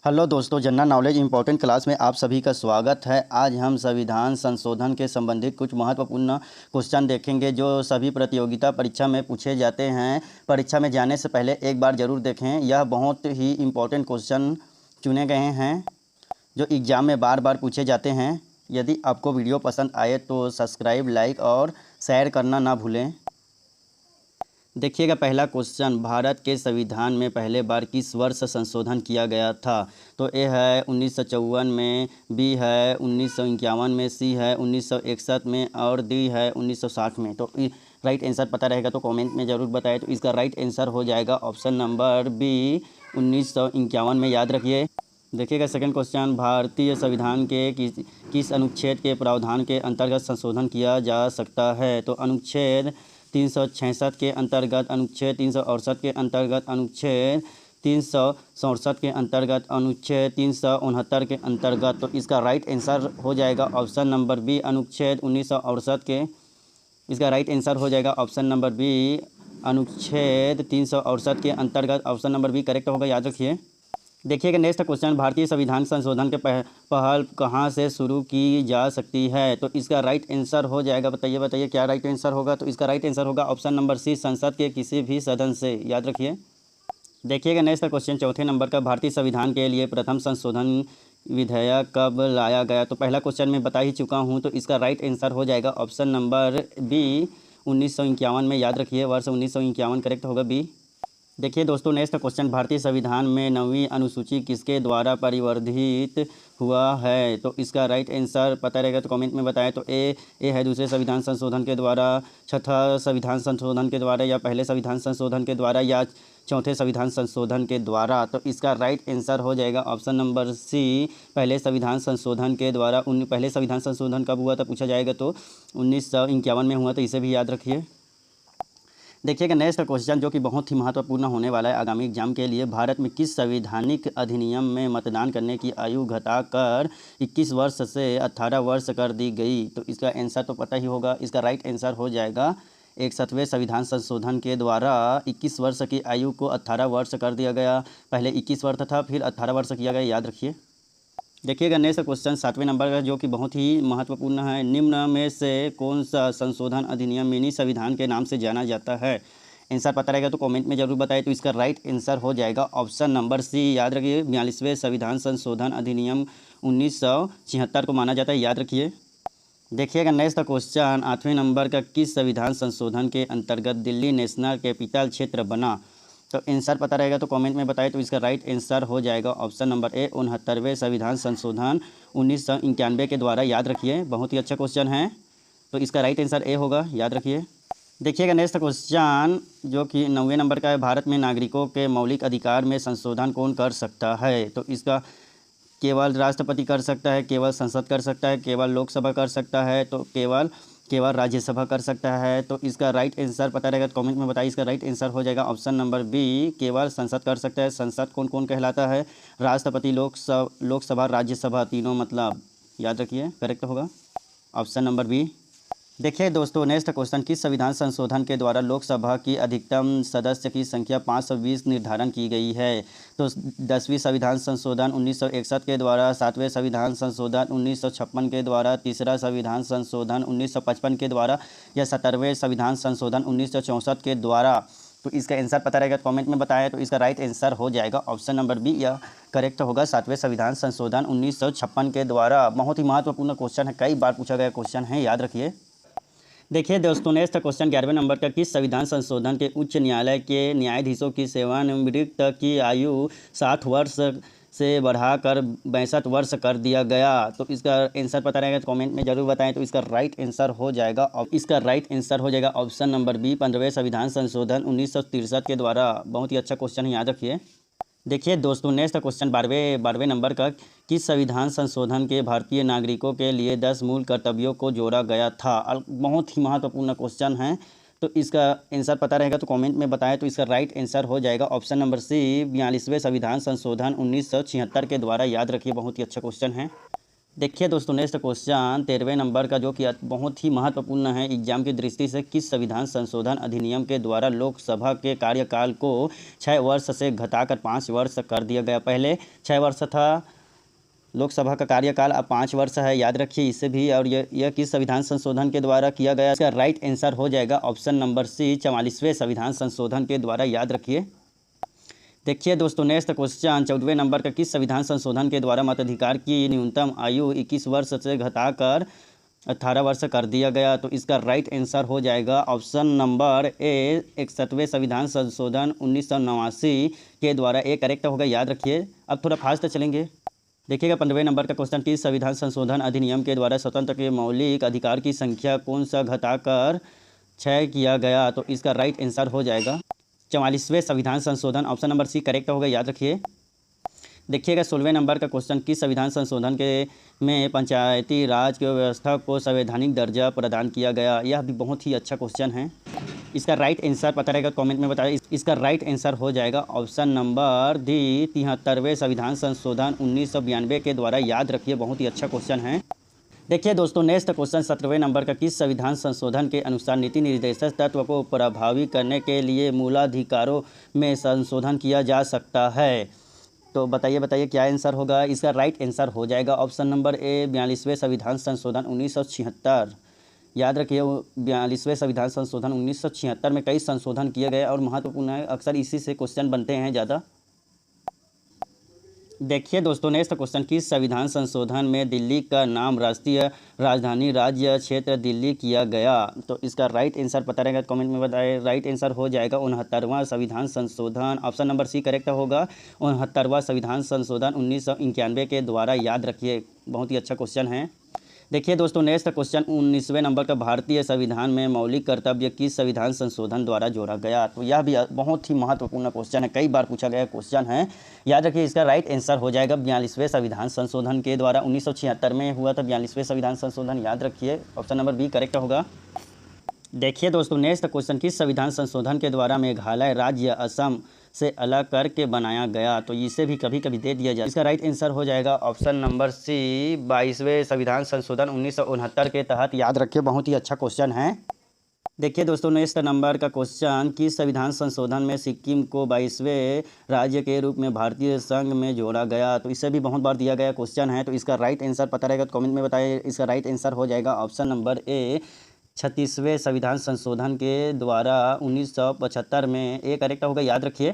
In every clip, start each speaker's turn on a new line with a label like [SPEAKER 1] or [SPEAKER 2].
[SPEAKER 1] Hello दोस्तों, general knowledge important class में आप सभी का स्वागत है। आज हम संविधान संशोधन के संबंधित कुछ महत्वपूर्ण क्वेश्चन देखेंगे जो सभी प्रतियोगिता परीक्षा में पूछे जाते हैं। परीक्षा में जाने से पहले एक बार ज़रूर देखें। यह बहुत ही इम्पोर्टेंट क्वेश्चन चुने गए हैं जो एग्ज़ाम में बार बार पूछे जाते हैं। यदि आपको वीडियो पसंद आए तो सब्सक्राइब, लाइक और शेयर करना ना भूलें। देखिएगा पहला क्वेश्चन, भारत के संविधान में पहले बार किस वर्ष संशोधन किया गया था? तो ए है 1954 में, बी है 1951 में, सी है 1961 में और डी है 1960 में। तो राइट आंसर पता रहेगा तो कमेंट में ज़रूर बताएं। तो इसका राइट आंसर हो जाएगा ऑप्शन नंबर बी 1951 में, याद रखिए। देखिएगा सेकंड क्वेश्चन, भारतीय संविधान के किस अनुच्छेद के प्रावधान के अंतर्गत संशोधन किया जा सकता है? तो अनुच्छेद 366 के अंतर्गत, अनुच्छेद 368 के अंतर्गत, अनुच्छेद 367 के अंतर्गत, अनुच्छेद 369 के अंतर्गत। तो इसका राइट आंसर हो जाएगा ऑप्शन नंबर बी, अनुच्छेद 1968 के। इसका राइट आंसर हो जाएगा ऑप्शन नंबर बी, अनुच्छेद 368 के अंतर्गत। ऑप्शन नंबर बी करेक्ट होगा, याद रखिए। देखिएगा नेक्स्ट क्वेश्चन, भारतीय संविधान संशोधन के पहल कहाँ से शुरू की जा सकती है? तो इसका राइट आंसर हो जाएगा, बताइए क्या राइट आंसर होगा? तो इसका राइट आंसर होगा ऑप्शन नंबर सी, संसद के किसी भी सदन से, याद रखिए। देखिएगा नेक्स्ट क्वेश्चन चौथे नंबर का, भारतीय संविधान के लिए प्रथम संशोधन विधेयक कब लाया गया? तो पहला क्वेश्चन मैं बता ही चुका हूँ। तो इसका राइट आंसर हो जाएगा ऑप्शन नंबर बी 1951 में, याद रखिए। वर्ष 1951 करेक्ट होगा बी। देखिए दोस्तों नेक्स्ट क्वेश्चन, भारतीय संविधान में 9वीं अनुसूची किसके द्वारा परिवर्धित हुआ है? तो इसका राइट आंसर पता रहेगा तो कमेंट में बताएं। तो ए है दूसरे संविधान संशोधन के द्वारा, छठा संविधान संशोधन के द्वारा, या पहले संविधान संशोधन के द्वारा, या चौथे संविधान संशोधन के द्वारा। तो इसका राइट आंसर हो जाएगा ऑप्शन नंबर सी, पहले संविधान संशोधन के द्वारा। पहले संविधान संशोधन कब हुआ था पूछा जाएगा तो 1951 में हुआ, तो इसे भी याद रखिए। देखिएगा नेक्स्ट क्वेश्चन जो कि बहुत ही महत्वपूर्ण होने वाला है आगामी एग्जाम के लिए, भारत में किस संवैधानिक अधिनियम में मतदान करने की आयु घटाकर 21 वर्ष से 18 वर्ष कर दी गई? तो इसका आंसर तो पता ही होगा। इसका राइट आंसर हो जाएगा 61वें संविधान संशोधन के द्वारा 21 वर्ष की आयु को 18 वर्ष कर दिया गया। पहले 21 वर्ष था, फिर 18 वर्ष किया गया, याद रखिए। देखिएगा नेक्स्ट क्वेश्चन सातवें नंबर का जो कि बहुत ही महत्वपूर्ण है, निम्न में से कौन सा संशोधन अधिनियम मिनी संविधान के नाम से जाना जाता है? आंसर पता रहेगा तो कमेंट में ज़रूर बताएं। तो इसका राइट आंसर हो जाएगा ऑप्शन नंबर सी, याद रखिए। 42वें संविधान संशोधन अधिनियम 1976 को माना जाता है, याद रखिए। देखिएगा नेक्स्ट क्वेश्चन 8वें नंबर का, किस संविधान संशोधन के अंतर्गत दिल्ली नेशनल कैपिटल क्षेत्र बना? तो आंसर पता रहेगा तो कमेंट में बताएं। तो इसका राइट आंसर हो जाएगा ऑप्शन नंबर ए, 69वें संविधान संशोधन 1991 के द्वारा, याद रखिए। बहुत ही अच्छा क्वेश्चन है, तो इसका राइट आंसर ए होगा, याद रखिए। देखिएगा नेक्स्ट क्वेश्चन जो कि 9वें नंबर का है, भारत में नागरिकों के मौलिक अधिकार में संशोधन कौन कर सकता है? तो इसका केवल राष्ट्रपति कर सकता है, केवल संसद कर सकता है, केवल लोकसभा कर सकता है, तो केवल राज्यसभा कर सकता है। तो इसका राइट आंसर पता रहेगा तो कमेंट में बताइए। इसका राइट आंसर हो जाएगा ऑप्शन नंबर बी, केवल संसद कर सकता है। संसद कौन कौन कहलाता है? राष्ट्रपति, लोकसभा, राज्यसभा, तीनों, मतलब याद रखिए, करेक्ट होगा ऑप्शन नंबर बी। देखिए दोस्तों नेक्स्ट क्वेश्चन, किस संविधान संशोधन के द्वारा लोकसभा की अधिकतम सदस्य की संख्या 520 निर्धारण की गई है? तो 10वीं संविधान संशोधन 1961 के द्वारा, 7वें संविधान संशोधन 1956 के द्वारा, तीसरा संविधान संशोधन 1955 के द्वारा, या 17वें संविधान संशोधन 1964 के द्वारा। तो इसका आंसर पता रहेगा तो कमेंट में बताएं। तो इसका राइट आंसर हो जाएगा ऑप्शन नंबर बी, या करेक्ट होगा 7वें संविधान संशोधन 1956 के द्वारा। बहुत ही महत्वपूर्ण क्वेश्चन है, कई बार पूछा गया क्वेश्चन है, याद रखिए। देखिए दोस्तों नेक्स्ट क्वेश्चन 11वें नंबर का, किस संविधान संशोधन के उच्च न्यायालय के न्यायाधीशों की सेवानिवृत्त की आयु 60 वर्ष से बढ़ाकर 62 वर्ष कर दिया गया? तो इसका आंसर पता रहेगा तो कमेंट में ज़रूर बताएं। तो इसका राइट आंसर हो जाएगा ऑप्शन नंबर बी, 15वें संविधान संशोधन 1963 के द्वारा। बहुत ही अच्छा क्वेश्चन है, याद रखिए। देखिए दोस्तों नेक्स्ट क्वेश्चन 12वें नंबर का, किस संविधान संशोधन के भारतीय नागरिकों के लिए 10 मूल कर्तव्यों को जोड़ा गया था? बहुत ही महत्वपूर्ण क्वेश्चन है, तो इसका आंसर पता रहेगा तो कमेंट में बताएं। तो इसका राइट आंसर हो जाएगा ऑप्शन नंबर सी, 42वें संविधान संशोधन 1976 के द्वारा, याद रखिए। बहुत ही अच्छा क्वेश्चन है। देखिए दोस्तों, नेक्स्ट क्वेश्चन 13वें नंबर का, जो कि बहुत ही महत्वपूर्ण है एग्जाम की दृष्टि से। किस संविधान संशोधन अधिनियम के द्वारा लोकसभा के कार्यकाल को 6 वर्ष से घटाकर 5 वर्ष कर दिया गया? पहले 6 वर्ष था लोकसभा का कार्यकाल, अब 5 वर्ष है, याद रखिए इसे भी। और यह किस संविधान संशोधन के द्वारा किया गया? इसका राइट आंसर हो जाएगा ऑप्शन नंबर सी, 44वें संविधान संशोधन के द्वारा, याद रखिए। देखिए दोस्तों, नेक्स्ट क्वेश्चन 14वें नंबर का, किस संविधान संशोधन के द्वारा मताधिकार की न्यूनतम आयु 21 वर्ष से घटाकर 18 वर्ष कर दिया गया? तो इसका राइट आंसर हो जाएगा ऑप्शन नंबर ए, 61वें संविधान संशोधन 1989 के द्वारा। ये करेक्ट होगा, याद रखिए। अब थोड़ा फास्ट चलेंगे। देखिएगा 15वें नंबर का क्वेश्चन, किस संविधान संशोधन अधिनियम के द्वारा स्वतंत्र के मौलिक अधिकार की संख्या कौन सा घटाकर 6 किया गया? तो इसका राइट आंसर हो जाएगा 44वें संविधान संशोधन, ऑप्शन नंबर सी करेक्ट होगा, याद रखिए। देखिएगा 16वें नंबर का क्वेश्चन, किस संविधान संशोधन के में पंचायती राज की व्यवस्था को संवैधानिक दर्जा प्रदान किया गया? यह भी बहुत ही अच्छा क्वेश्चन है। इसका राइट आंसर पता रहेगा कमेंट में बताएं। इसका राइट आंसर हो जाएगा ऑप्शन नंबर डी, 73वें संविधान संशोधन 1992 के द्वारा, याद रखिए। बहुत ही अच्छा क्वेश्चन है। देखिए दोस्तों, नेक्स्ट क्वेश्चन 17वें नंबर का, किस संविधान संशोधन के अनुसार नीति निर्देशक तत्व को प्रभावी करने के लिए मूलाधिकारों में संशोधन किया जा सकता है? तो बताइए क्या आंसर होगा? इसका राइट आंसर हो जाएगा ऑप्शन नंबर ए, 42वें संविधान संशोधन 1976, याद रखिए। 42वें संविधान संशोधन 1976 में कई संशोधन किए गए और महत्वपूर्ण है, अक्सर इसी से क्वेश्चन बनते हैं ज़्यादा। देखिए दोस्तों, नेक्स्ट क्वेश्चन, किस संविधान संशोधन में दिल्ली का नाम राष्ट्रीय राजधानी राज्य क्षेत्र दिल्ली किया गया? तो इसका राइट आंसर पता रहेगा कमेंट में बताएं। राइट आंसर हो जाएगा 69वां संविधान संशोधन, ऑप्शन नंबर सी करेक्ट होगा। 69वां संविधान संशोधन 1991 के द्वारा, याद रखिए। बहुत ही अच्छा क्वेश्चन है। देखिए दोस्तों, नेक्स्ट क्वेश्चन 19वें नंबर का, भारतीय संविधान में मौलिक कर्तव्य किस संविधान संशोधन द्वारा जोड़ा गया? तो यह भी बहुत ही महत्वपूर्ण क्वेश्चन है, कई बार पूछा गया क्वेश्चन है, याद रखिए। इसका राइट आंसर हो जाएगा 42वें संविधान संशोधन के द्वारा। 1976 में हुआ था 42वें संविधान संशोधन, याद रखिए। ऑप्शन नंबर बी करेक्ट होगा। देखिए दोस्तों, नेक्स्ट क्वेश्चन, किस संविधान संशोधन के द्वारा मेघालय राज्य असम से अलग करके बनाया गया? तो इसे भी कभी कभी दे दिया जाए। इसका राइट आंसर हो जाएगा ऑप्शन नंबर सी, 22वें संविधान संशोधन 1969 के तहत, याद रखिए। बहुत ही अच्छा क्वेश्चन है। देखिए दोस्तों, नेक्स्ट नंबर का क्वेश्चन, किस संविधान संशोधन में सिक्किम को 22वें राज्य के रूप में भारतीय संघ में जोड़ा गया? तो इसे भी बहुत बार दिया गया क्वेश्चन है, तो इसका राइट आंसर पता रहेगा तो कमेंट में बताइए। इसका राइट आंसर हो जाएगा ऑप्शन नंबर ए, 36वें संविधान संशोधन के द्वारा 1975 में। ये करेक्ट होगा, याद रखिए।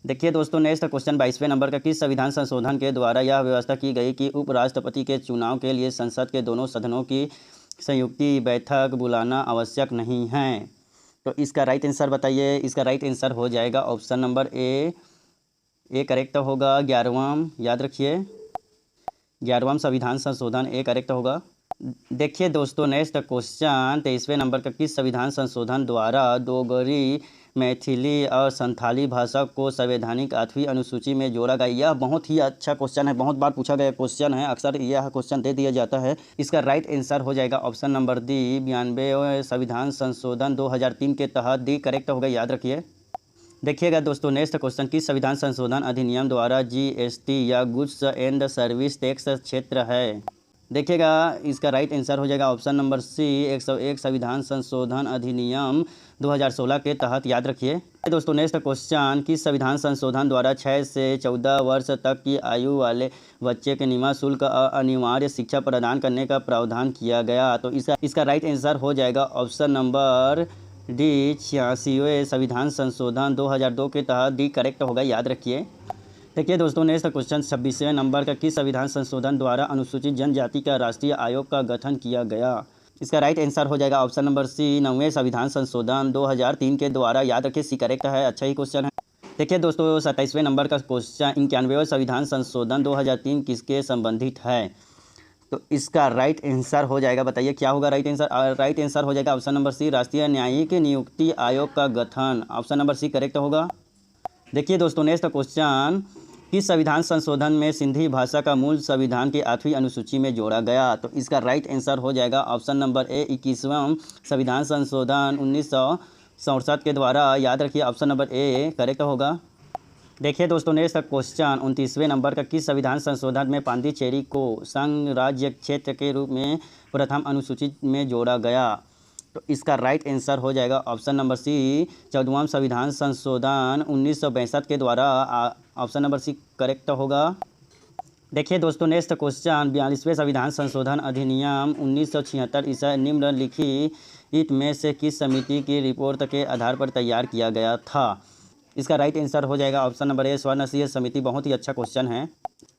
[SPEAKER 1] देखिए दोस्तों, नेक्स्ट क्वेश्चन 22वें नंबर का, किस संविधान संशोधन के द्वारा यह व्यवस्था की गई कि उपराष्ट्रपति के चुनाव के लिए संसद के दोनों सदनों की संयुक्त बैठक बुलाना आवश्यक नहीं है? तो इसका राइट आंसर बताइए। इसका राइट आंसर हो जाएगा ऑप्शन नंबर ए करेक्ट होगा, 11वां, याद रखिए। 11वां संविधान संशोधन ए करेक्ट होगा। देखिए दोस्तों, नेक्स्ट क्वेश्चन 23वें नंबर का, किस संविधान संशोधन द्वारा डोगरी, मैथिली और संथाली भाषा को संवैधानिक 8वीं अनुसूची में जोड़ा गया? यह बहुत ही अच्छा क्वेश्चन है, बहुत बार पूछा गया क्वेश्चन है, अक्सर यह क्वेश्चन दे दिया जाता है। इसका राइट आंसर हो जाएगा ऑप्शन नंबर डी, 92वें संविधान संशोधन 2003 के तहत, डी करेक्ट होगा, याद रखिए। देखिएगा दोस्तों, नेक्स्ट क्वेश्चन, किस संविधान संशोधन अधिनियम द्वारा GST या गुड्स एंड सर्विस टैक्स क्षेत्र है? देखिएगा, इसका राइट आंसर हो जाएगा ऑप्शन नंबर सी, 101 संविधान संशोधन अधिनियम 2016 के तहत, याद रखिए। दोस्तों, नेक्स्ट क्वेश्चन, किस संविधान संशोधन द्वारा 6 से 14 वर्ष तक की आयु वाले बच्चे के निःशुल्क अनिवार्य शिक्षा प्रदान करने का प्रावधान किया गया? तो इसका राइट आंसर हो जाएगा ऑप्शन नंबर डी, 86वें संविधान संशोधन 2002 के तहत, डी करेक्ट होगा, याद रखिए। देखिए दोस्तों, नेक्स्ट क्वेश्चन 26वें नंबर का, किस संविधान संशोधन द्वारा अनुसूचित जनजाति का राष्ट्रीय आयोग का गठन किया गया? इसका राइट आंसर हो जाएगा ऑप्शन नंबर सी, 9वें संविधान संशोधन 2003 के द्वारा, याद रखिए। सी करेक्ट है, अच्छा ही क्वेश्चन है। देखिए दोस्तों, 27वें नंबर का क्वेश्चन, 91वें संविधान संशोधन 2003 किसके संबंधित है? तो इसका राइट आंसर हो जाएगा, बताइए क्या होगा राइट आंसर? राइट आंसर हो जाएगा ऑप्शन नंबर सी, राष्ट्रीय न्यायिक नियुक्ति आयोग का गठन, ऑप्शन नंबर सी करेक्ट होगा। देखिए दोस्तों, नेक्स्ट क्वेश्चन, किस संविधान संशोधन में सिंधी भाषा का मूल संविधान की 8वीं अनुसूची में जोड़ा गया? तो इसका राइट आंसर हो जाएगा ऑप्शन नंबर ए, 21वां संविधान संशोधन 1967 के द्वारा, याद रखिए। ऑप्शन नंबर ए करेक्ट होगा। देखिए दोस्तों, नेक्स्ट क्वेश्चन 29वें नंबर का, किस संविधान संशोधन में पांडिचेरी को संघ राज्य क्षेत्र के रूप में प्रथम अनुसूचित में जोड़ा गया? तो इसका राइट आंसर हो जाएगा ऑप्शन नंबर सी, 14वां संविधान संशोधन 1962 के द्वारा। ऑप्शन नंबर सी करेक्ट होगा। देखिए दोस्तों, नेक्स्ट क्वेश्चन 42वें संविधान संशोधन अधिनियम 1976 इसे निम्नलिखित में से किस समिति की रिपोर्ट के आधार पर तैयार किया गया था? इसका राइट आंसर हो जाएगा ऑप्शन नंबर ए, स्वर्णसिंह समिति। बहुत ही अच्छा क्वेश्चन है।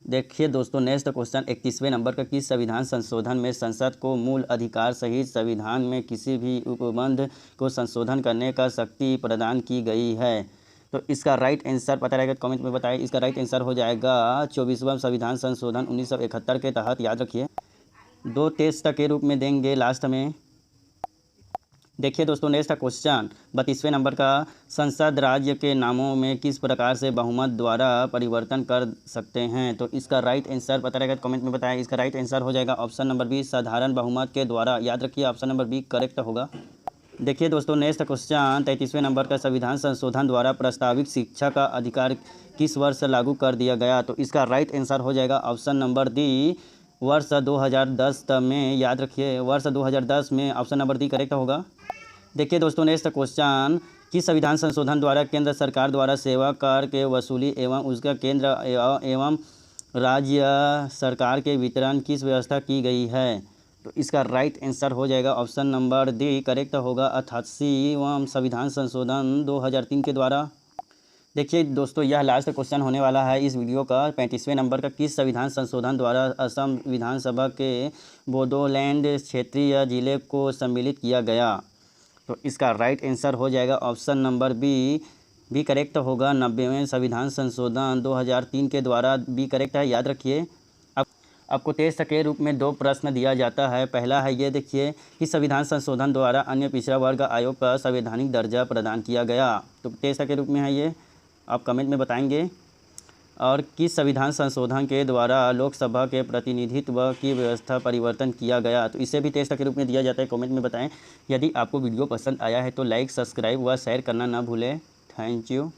[SPEAKER 1] देखिए दोस्तों, नेक्स्ट क्वेश्चन 31वें नंबर का, किस संविधान संशोधन में संसद को मूल अधिकार सहित संविधान में किसी भी उपबंध को संशोधन करने का शक्ति प्रदान की गई है? तो इसका राइट आंसर पता रहेगा तो कमेंट में बताएं। इसका राइट आंसर हो जाएगा 24वां संविधान संशोधन 1971 के तहत। याद रखिए, 2 टेस्ट के रूप में देंगे लास्ट में। देखिए दोस्तों, नेक्स्ट क्वेश्चन 32वें नंबर का, संसद राज्य के नामों में किस प्रकार से बहुमत द्वारा परिवर्तन कर सकते हैं? तो इसका राइट आंसर पता रहेगा तो कमेंट में बताएं। इसका राइट आंसर हो जाएगा ऑप्शन नंबर बी, साधारण बहुमत के द्वारा। याद रखिए, ऑप्शन नंबर बी करेक्ट होगा। देखिए दोस्तों, नेक्स्ट क्वेश्चन 33वें नंबर का, संविधान संशोधन द्वारा प्रस्तावित शिक्षा का अधिकार किस वर्ष लागू कर दिया गया? तो इसका राइट आंसर हो जाएगा ऑप्शन नंबर डी, वर्ष 2010 में। याद रखिए, वर्ष 2010 में। ऑप्शन नंबर डी करेक्ट होगा। देखिए दोस्तों, नेक्स्ट क्वेश्चन, किस संविधान संशोधन द्वारा केंद्र सरकार द्वारा सेवा कर के वसूली एवं उसका केंद्र एवं राज्य सरकार के वितरण किस व्यवस्था की गई है? तो इसका राइट आंसर हो जाएगा ऑप्शन नंबर डी करेक्ट होगा, 88वां संविधान संशोधन 2003 के द्वारा। देखिए दोस्तों, यह लास्ट क्वेश्चन होने वाला है इस वीडियो का। 35वें नंबर का, किस संविधान संशोधन द्वारा असम विधानसभा के बोडोलैंड क्षेत्रीय जिले को सम्मिलित किया गया? तो इसका राइट आंसर हो जाएगा ऑप्शन नंबर बी, भी करेक्ट होगा, 90वें संविधान संशोधन 2003 के द्वारा। बी करेक्ट है। याद रखिए, आपको टेस्ट के रूप में 2 प्रश्न दिया जाता है। पहला है ये, देखिए, कि संविधान संशोधन द्वारा अन्य पिछड़ा वर्ग आयोग का संवैधानिक दर्जा प्रदान किया गया। तो टेस्ट के रूप में है ये, आप कमेंट में बताएंगे। और किस संविधान संशोधन के द्वारा लोकसभा के प्रतिनिधित्व की व्यवस्था परिवर्तन किया गया? तो इसे भी टेस्ट के रूप में दिया जाता है। कमेंट में बताएं। यदि आपको वीडियो पसंद आया है तो लाइक, सब्सक्राइब व शेयर करना ना भूलें। Thank you.